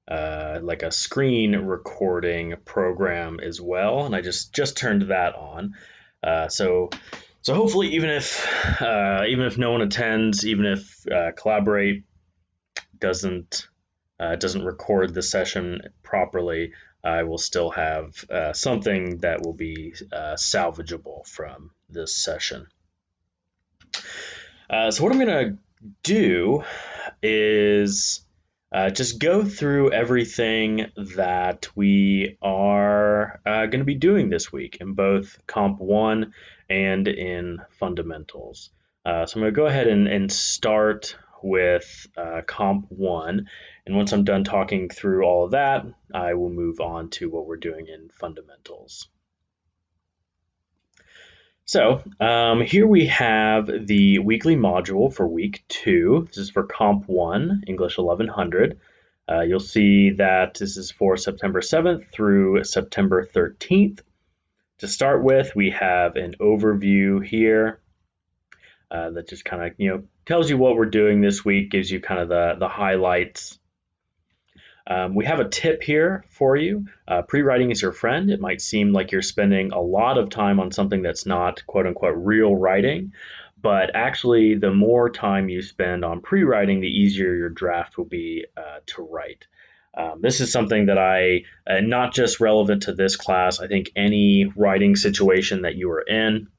like a screen recording program as well, and I just turned that on. So hopefully, even if no one attends, even if Collaborate doesn't record the session properly, I will still have something that will be salvageable from this session. So what I'm gonna do is just go through everything that we are going to be doing this week in both Comp 1 and in Fundamentals. So I'm going to go ahead and start with Comp 1. And once I'm done talking through all of that, I will move on to what we're doing in Fundamentals. So here we have the weekly module for week 2. This is for Comp 1, English 1100. You'll see that this is for September 7th through September 13th. To start with, we have an overview here that just kind of tells you what we're doing this week, gives you kind of the highlights. We have a tip here for you. Pre-writing is your friend. It might seem like you're spending a lot of time on something that's not quote unquote real writing, but actually the more time you spend on pre-writing, the easier your draft will be to write. This is something that not just relevant to this class, I think any writing situation that you are in,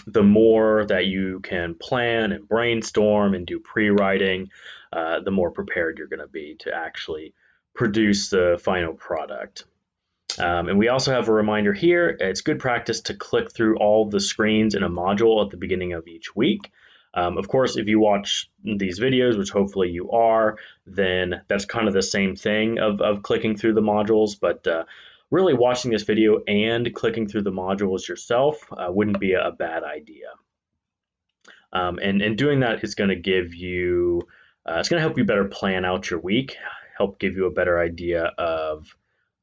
the more that you can plan and brainstorm and do pre-writing, the more prepared you're going to be to actually produce the final product. And we also have a reminder here. It's good practice to click through all the screens in a module at the beginning of each week. Of course, if you watch these videos, which hopefully you are, then that's kind of the same thing of clicking through the modules, but really watching this video and clicking through the modules yourself wouldn't be a bad idea. And doing that is going to give you, it's going to help you better plan out your week, help give you a better idea of,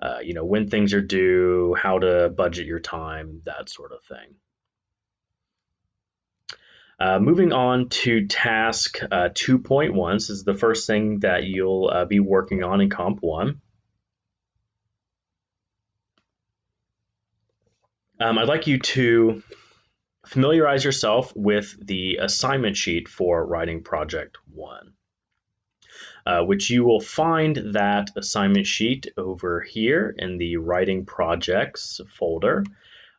when things are due, how to budget your time, that sort of thing. Moving on to task 2.1, this is the first thing that you'll be working on in Comp 1. I'd like you to familiarize yourself with the assignment sheet for writing project 1, which you will find that assignment sheet over here in the writing projects folder.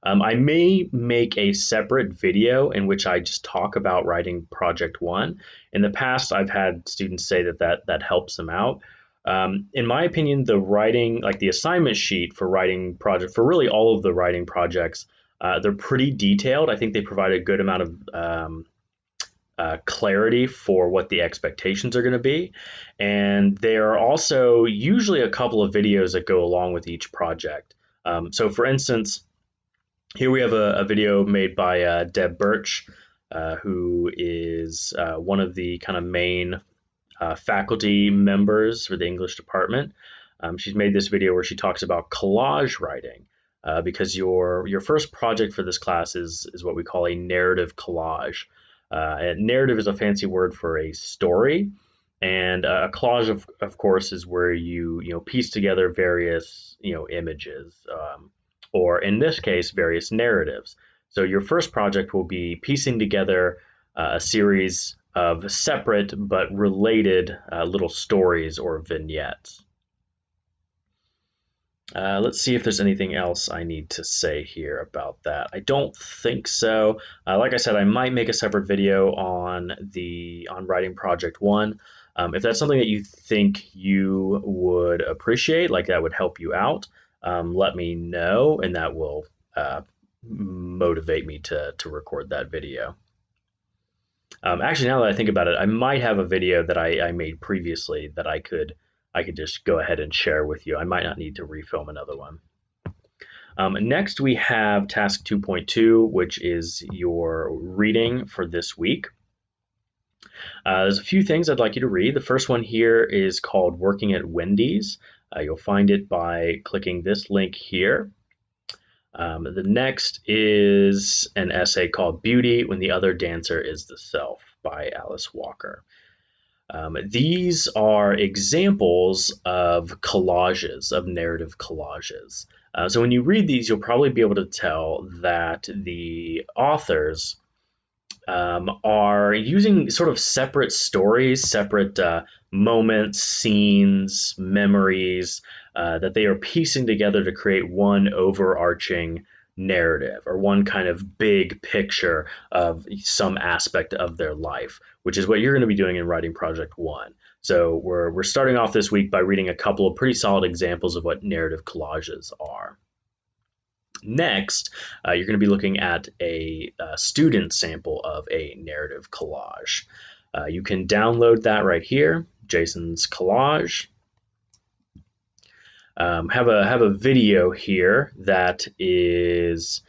I may make a separate video in which I just talk about writing project 1. In the past, I've had students say that helps them out. In my opinion, the assignment sheet for writing project, for really all of the writing projects, they're pretty detailed. I think they provide a good amount of clarity for what the expectations are going to be. And there are also usually a couple of videos that go along with each project. So for instance, here we have a video made by Deb Birch, who is one of the kind of main faculty members for the English department. She's made this video where she talks about collage writing, because your first project for this class is what we call a narrative collage. And narrative is a fancy word for a story, and a collage, of course, is where you piece together various images, or in this case, various narratives. So your first project will be piecing together a series of separate but related little stories or vignettes. Let's see if there's anything else I need to say here about that. I don't think so. Like I said, I might make a separate video on writing project 1. If that's something that you think you would appreciate, like that would help you out, let me know, and that will motivate me to record that video. Actually, now that I think about it, I might have a video that I made previously that I could just go ahead and share with you. I might not need to refilm another one. Next, we have task 2.2, which is your reading for this week. There's a few things I'd like you to read. The first one here is called Working at Wendy's. You'll find it by clicking this link here. The next is an essay called Beauty When the Other Dancer is the Self by Alice Walker. These are examples of collages, of narrative collages. So when you read these, you'll probably be able to tell that the authors are using sort of separate stories, separate moments, scenes, memories that they are piecing together to create one overarching narrative or one kind of big picture of some aspect of their life, which is what you're going to be doing in writing project one. So we're starting off this week by reading a couple of pretty solid examples of what narrative collages are. Next, you're going to be looking at a student sample of a narrative collage. You can download that right here, Jason's Collage. Have a video here that is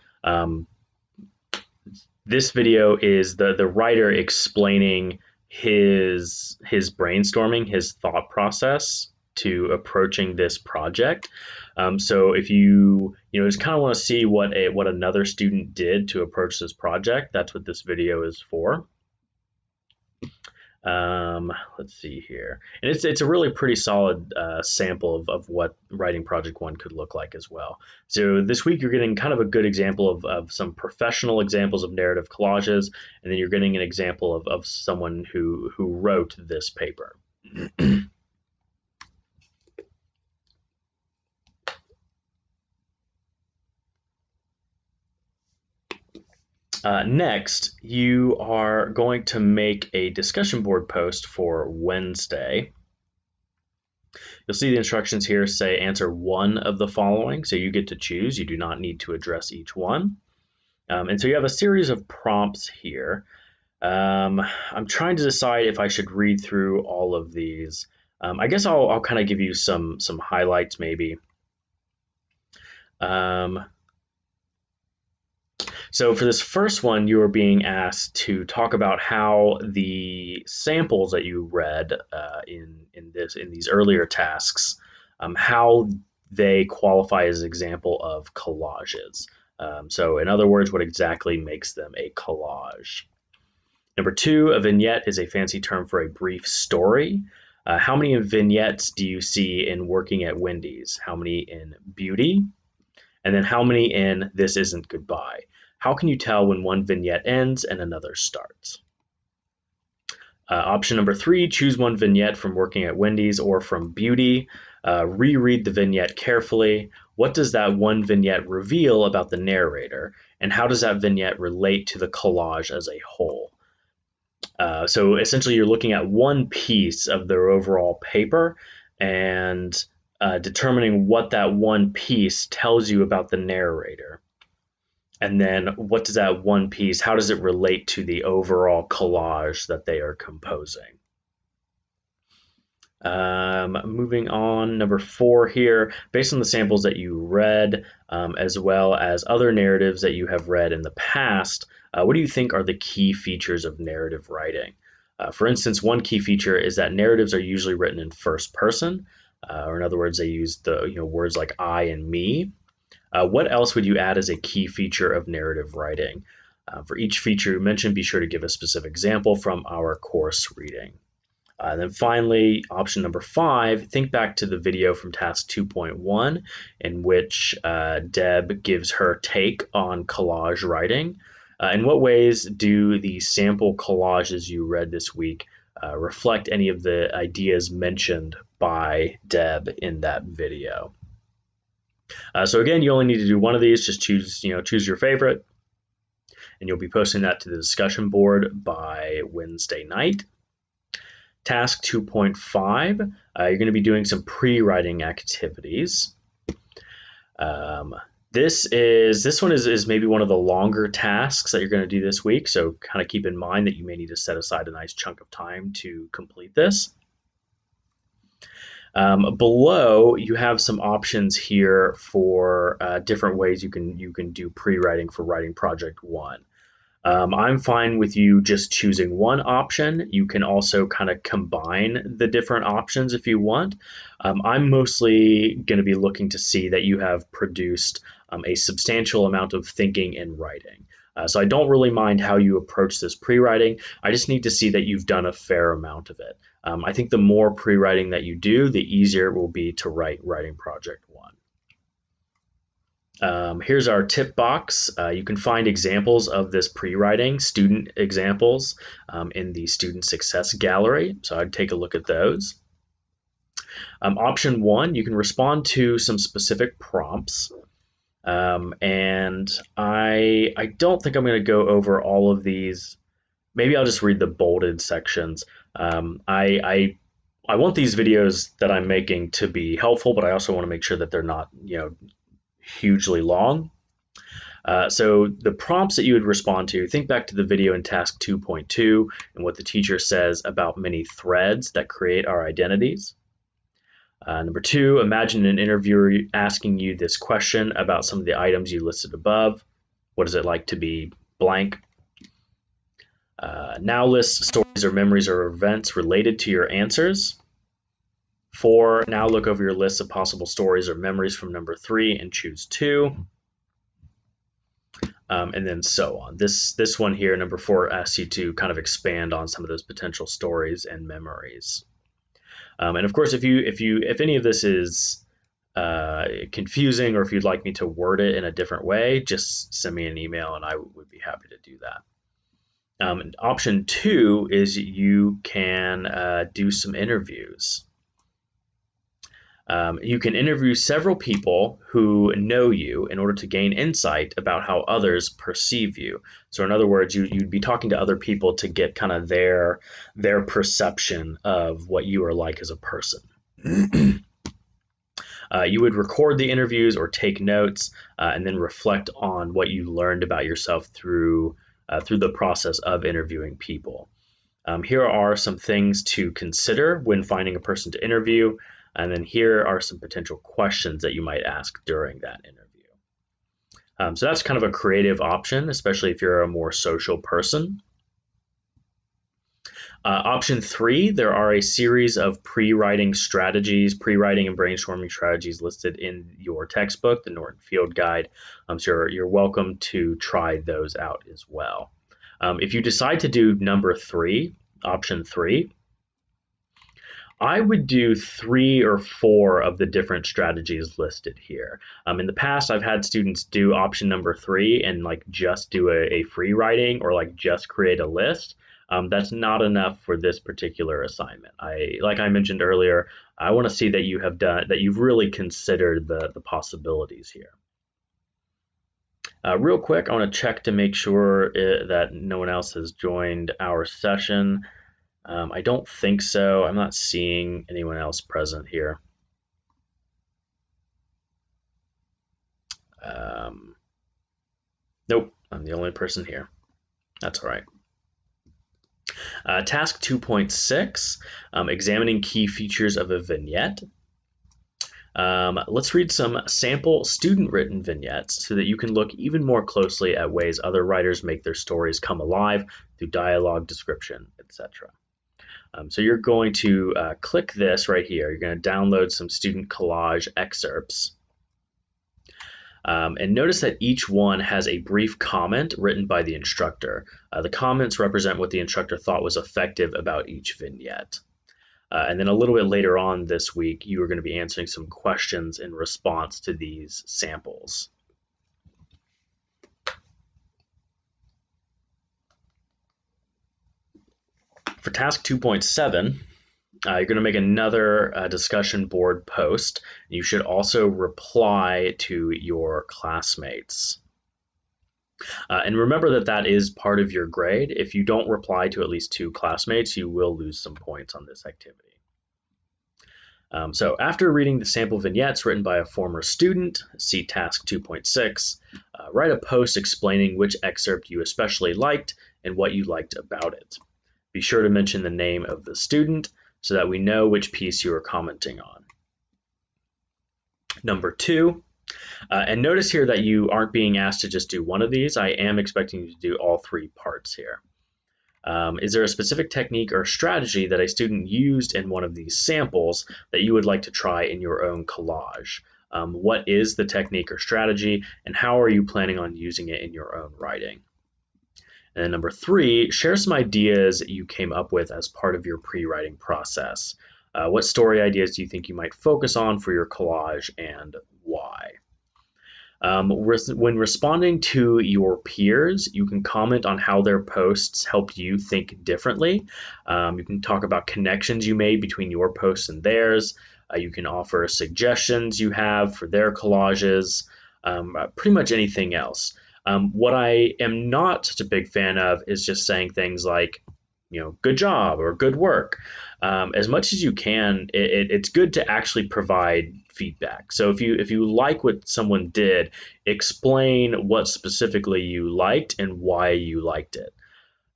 this video is the writer explaining his brainstorming, his thought process to approaching this project. So if you just kind of want to see what another student did to approach this project, that's what this video is for. Let's see here, and it's a really pretty solid sample of what writing project one could look like as well. So this week you're getting kind of a good example of some professional examples of narrative collages, and then you're getting an example of someone who wrote this paper. Next, you are going to make a discussion board post for Wednesday. You'll see the instructions here say answer one of the following, so you get to choose. You do not need to address each one. And so you have a series of prompts here. I'm trying to decide if I should read through all of these. I guess I'll kind of give you some highlights maybe. So for this first one, you are being asked to talk about how the samples that you read in these earlier tasks, how they qualify as an example of collages. So in other words, what exactly makes them a collage? Number two, a vignette is a fancy term for a brief story. How many vignettes do you see in Working at Wendy's? How many in Beauty? And then how many in This Isn't Goodbye? How can you tell when one vignette ends and another starts? Option number three, choose one vignette from Working at Wendy's or from Beauty. Reread the vignette carefully. What does that one vignette reveal about the narrator? And how does that vignette relate to the collage as a whole? So essentially you're looking at one piece of their overall paper and determining what that one piece tells you about the narrator. And then what does that one piece, how does it relate to the overall collage that they are composing? Moving on, number four here, based on the samples that you read, as well as other narratives that you have read in the past, what do you think are the key features of narrative writing? For instance, one key feature is that narratives are usually written in first person, or in other words, they use the words like I and me. What else would you add as a key feature of narrative writing? For each feature you mentioned, be sure to give a specific example from our course reading. Then finally, option number five, think back to the video from task 2.1 in which Deb gives her take on collage writing. In what ways do the sample collages you read this week reflect any of the ideas mentioned by Deb in that video? So again, you only need to do one of these. Just choose your favorite, and you'll be posting that to the discussion board by Wednesday night. Task 2.5, you're going to be doing some pre-writing activities. This one is maybe one of the longer tasks that you're going to do this week, so kind of keep in mind that you may need to set aside a nice chunk of time to complete this. Below, you have some options here for different ways you can do pre-writing for writing project one. I'm fine with you just choosing one option. You can also kind of combine the different options if you want. I'm mostly going to be looking to see that you have produced a substantial amount of thinking and writing. So I don't really mind how you approach this pre-writing. I just need to see that you've done a fair amount of it. I think the more pre-writing that you do, the easier it will be to write writing project one. Here's our tip box. You can find examples of this pre-writing, student examples, in the Student Success Gallery. So I'd take a look at those. Option one, you can respond to some specific prompts. And I don't think I'm going to go over all of these. Maybe I'll just read the bolded sections. I want these videos that I'm making to be helpful, but I also want to make sure that they're not, hugely long. So the prompts that you would respond to, think back to the video in task 2.2 and what the teacher says about many threads that create our identities. Number two, imagine an interviewer asking you this question about some of the items you listed above. What is it like to be blank? Now list stories or memories or events related to your answers. 4, now look over your list of possible stories or memories from number 3 and choose 2. And then so on. This one here, number 4, asks you to kind of expand on some of those potential stories and memories. And of course, if any of this is confusing, or if you'd like me to word it in a different way, just send me an email and I would be happy to do that. And option 2 is you can do some interviews. You can interview several people who know you in order to gain insight about how others perceive you. So in other words, you'd be talking to other people to get kind of their perception of what you are like as a person. You would record the interviews or take notes, and then reflect on what you learned about yourself through the process of interviewing people. Here are some things to consider when finding a person to interview. And then here are some potential questions that you might ask during that interview. So that's kind of a creative option, especially if you're a more social person. Option 3, there are a series of pre-writing strategies, pre-writing and brainstorming strategies listed in your textbook, the Norton Field Guide. So you're welcome to try those out as well. If you decide to do number 3, option 3, I would do 3 or 4 of the different strategies listed here. In the past, I've had students do option number 3 and just do a free writing or just create a list. That's not enough for this particular assignment. Like I mentioned earlier, I want to see that you've really considered the possibilities here. Real quick, I want to check to make sure that no one else has joined our session. I don't think so. I'm not seeing anyone else present here. Nope, I'm the only person here. That's all right. Task 2.6, examining key features of a vignette. Let's read some sample student-written vignettes so that you can look even more closely at ways other writers make their stories come alive through dialogue, description, etc. So you're going to click this right here. You're going to download some student collage excerpts. And notice that each one has a brief comment written by the instructor. The comments represent what the instructor thought was effective about each vignette. And then a little bit later on this week, you are going to be answering some questions in response to these samples. For task 2.7, you're going to make another discussion board post. You should also reply to your classmates. And remember that is part of your grade. If you don't reply to at least 2 classmates, you will lose some points on this activity. So after reading the sample vignettes written by a former student, see task 2.6, write a post explaining which excerpt you especially liked and what you liked about it. Be sure to mention the name of the student so that we know which piece you are commenting on. Number 2, and notice here that you aren't being asked to just do one of these. I am expecting you to do all 3 parts here. Is there a specific technique or strategy that a student used in one of these samples that you would like to try in your own collage? What is the technique or strategy, and how are you planning on using it in your own writing? And then number 3, share some ideas you came up with as part of your pre-writing process. What story ideas do you think you might focus on for your collage and why? When responding to your peers, you can comment on how their posts helped you think differently. You can talk about connections you made between your posts and theirs. You can offer suggestions you have for their collages, pretty much anything else. What I am not such a big fan of is just saying things like, good job or good work. As much as you can, it's good to actually provide feedback. So if you like what someone did, explain what specifically you liked and why you liked it.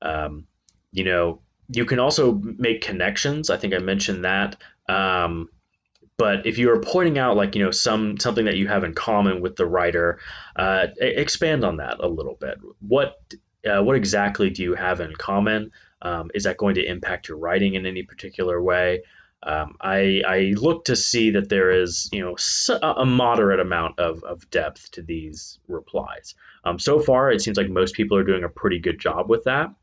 Um, you know, you can also make connections. I think I mentioned that. But if you are pointing out like something that you have in common with the writer, expand on that a little bit. What exactly do you have in common? Is that going to impact your writing in any particular way? I look to see that there is a moderate amount of depth to these replies. So far, it seems like most people are doing a pretty good job with that.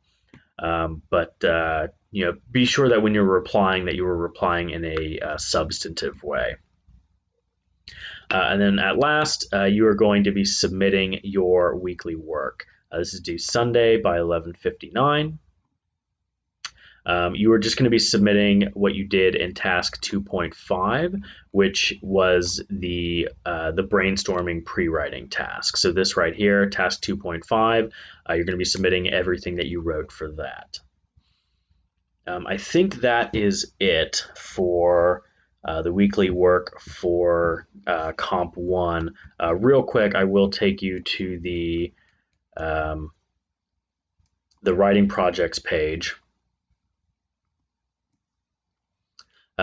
But be sure that when you're replying, that you are replying in a substantive way. And then at last, you are going to be submitting your weekly work. This is due Sunday by 11:59. You are just going to be submitting what you did in task 2.5, which was the brainstorming pre-writing task. So this right here, task 2.5, you're going to be submitting everything that you wrote for that. I think that is it for the weekly work for Comp 1. Real quick, I will take you to the writing projects page.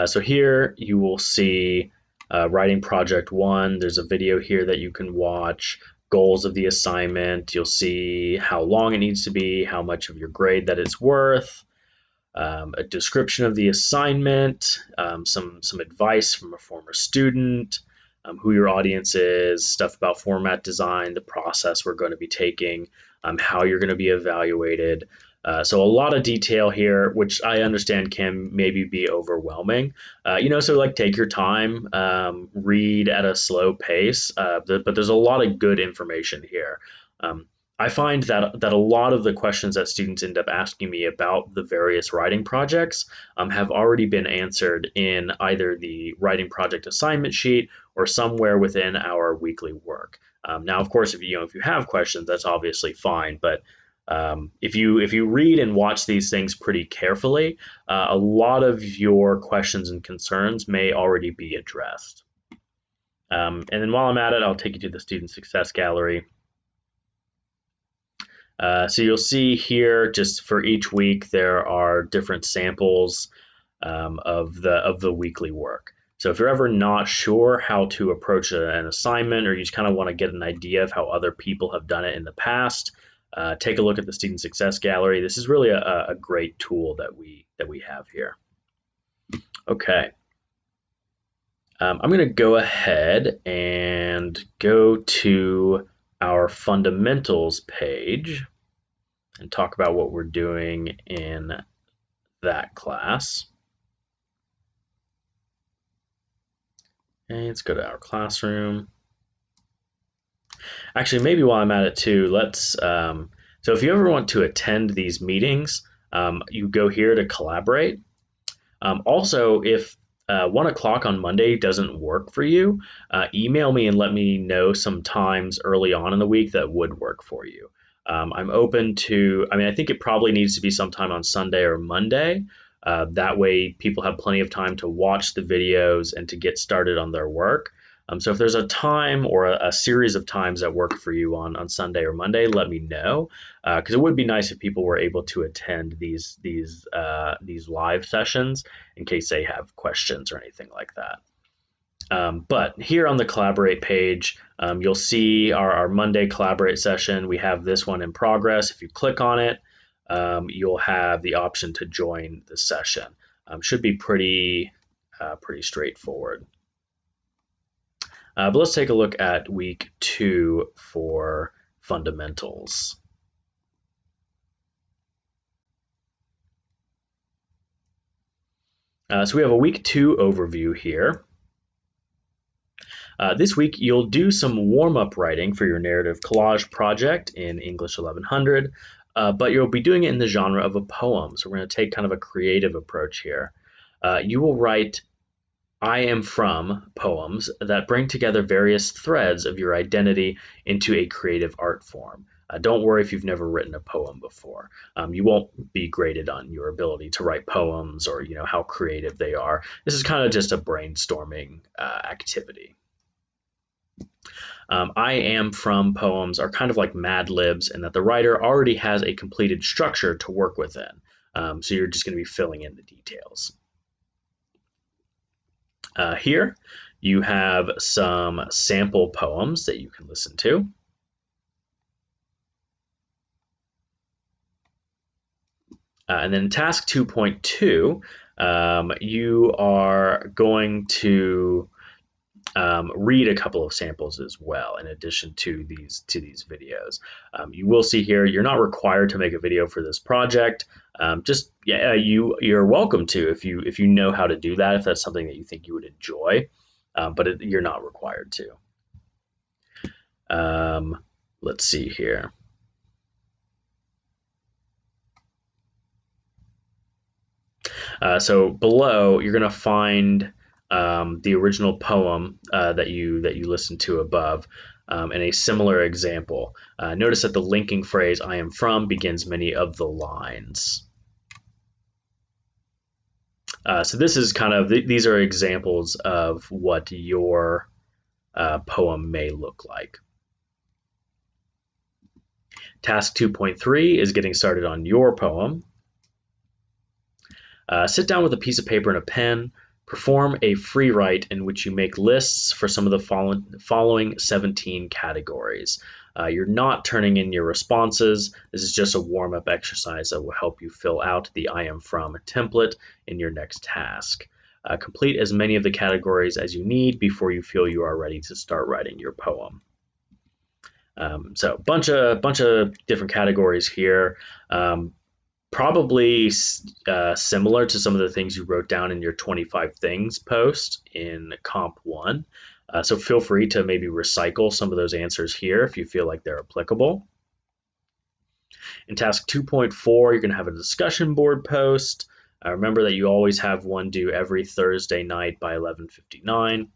So here you will see writing project 1. There's a video here that you can watch, goals of the assignment. You'll see how long it needs to be, how much of your grade that it's worth, a description of the assignment, some advice from a former student, who your audience is, stuff about format design, the process we're going to be taking, how you're going to be evaluated. So a lot of detail here, which I understand can maybe be overwhelming. So like take your time, read at a slow pace, but there's a lot of good information here. I find that a lot of the questions that students end up asking me about the various writing projects have already been answered in either the writing project assignment sheet or somewhere within our weekly work. Now, of course, if you have questions, that's obviously fine. But if you read and watch these things pretty carefully, a lot of your questions and concerns may already be addressed. And then while I'm at it, I'll take you to the Student Success Gallery. So you'll see here, just for each week, there are different samples of the weekly work. So if you're ever not sure how to approach an assignment, or you just kind of want to get an idea of how other people have done it in the past, take a look at the Student Success Gallery. This is really a great tool that we have here. Okay. I'm going to go ahead and go to our fundamentals page and talk about what we're doing in that class. Okay, let's go to our classroom. Actually, maybe while I'm at it too, let's, so if you ever want to attend these meetings, you go here to collaborate. Also, if 1 o'clock on Monday doesn't work for you, email me and let me know some times early on in the week that would work for you. I'm open to, I think it probably needs to be sometime on Sunday or Monday. That way people have plenty of time to watch the videos and to get started on their work. So if there's a time or a series of times that work for you on Sunday or Monday, let me know, because it would be nice if people were able to attend these live sessions in case they have questions or anything like that. But here on the Collaborate page, you'll see our Monday Collaborate session. We have this one in progress. If you click on it, you'll have the option to join the session. Should be pretty straightforward. But let's take a look at week 2 for fundamentals. So we have a week 2 overview here. This week, you'll do some warm-up writing for your narrative collage project in English 1100, but you'll be doing it in the genre of a poem. So we're going to take kind of a creative approach here. You will write I am from poems that bring together various threads of your identity into a creative art form. Don't worry if you've never written a poem before. You won't be graded on your ability to write poems or how creative they are. This is kind of just a brainstorming activity. I am from poems are kind of like Mad Libs in that the writer already has a completed structure to work within. So you're just going to be filling in the details. Here you have some sample poems that you can listen to. And then task 2.2, you are going to read a couple of samples as well in addition to these videos. You will see here you're not required to make a video for this project. You're welcome to if you know how to do that, if that's something that you think you would enjoy, but you're not required to. Let's see here. So below you're going to find the original poem that you listened to above, and a similar example. Notice that the linking phrase "I am from" begins many of the lines. So this is kind of these are examples of what your poem may look like. Task 2.3 is getting started on your poem. Sit down with a piece of paper and a pen. Perform a free write in which you make lists for some of the following 17 categories. You're not turning in your responses. This is just a warm-up exercise that will help you fill out the I am from template in your next task. Complete as many of the categories as you need before you feel you are ready to start writing your poem. So bunch of different categories here. Probably similar to some of the things you wrote down in your 25 things post in Comp 1. So feel free to maybe recycle some of those answers here if you feel like they're applicable. In task 2.4, you're going to have a discussion board post. Remember that you always have one due every Thursday night by 11:59.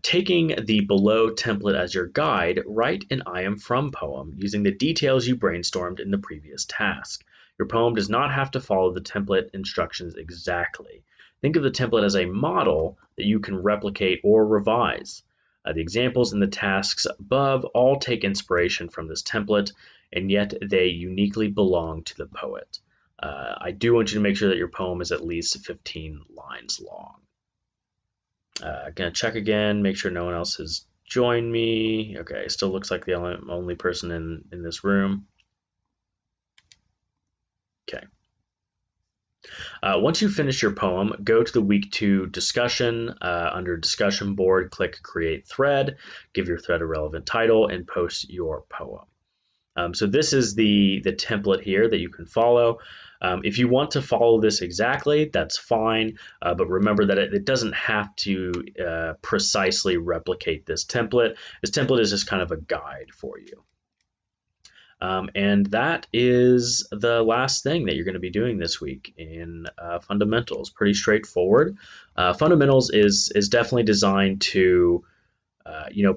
Taking the below template as your guide, write an I am from poem using the details you brainstormed in the previous task. Your poem does not have to follow the template instructions exactly. Think of the template as a model that you can replicate or revise. The examples in the tasks above all take inspiration from this template, and yet they uniquely belong to the poet. I do want you to make sure that your poem is at least 15 lines long. Gonna check again, make sure no one else has joined me. Okay, still looks like the only person in this room. Okay. Once you finish your poem, go to the week 2 discussion. Under discussion board, click create thread, give your thread a relevant title, and post your poem. So this is the template here that you can follow. If you want to follow this exactly, that's fine, but remember that it doesn't have to precisely replicate this template. This template is just kind of a guide for you. And that is the last thing that you're going to be doing this week in fundamentals. Pretty straightforward. Fundamentals is definitely designed to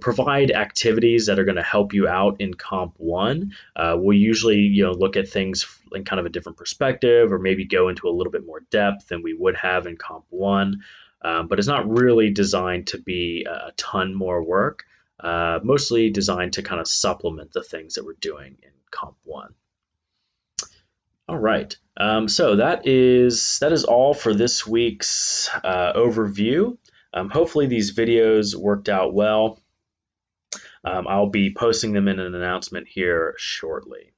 provide activities that are going to help you out in Comp 1. We'll usually, look at things in kind of a different perspective, or maybe go into a little bit more depth than we would have in Comp 1. But it's not really designed to be a ton more work. Mostly designed to kind of supplement the things that we're doing in Comp 1. All right. So that is all for this week's overview. Hopefully these videos worked out well. I'll be posting them in an announcement here shortly.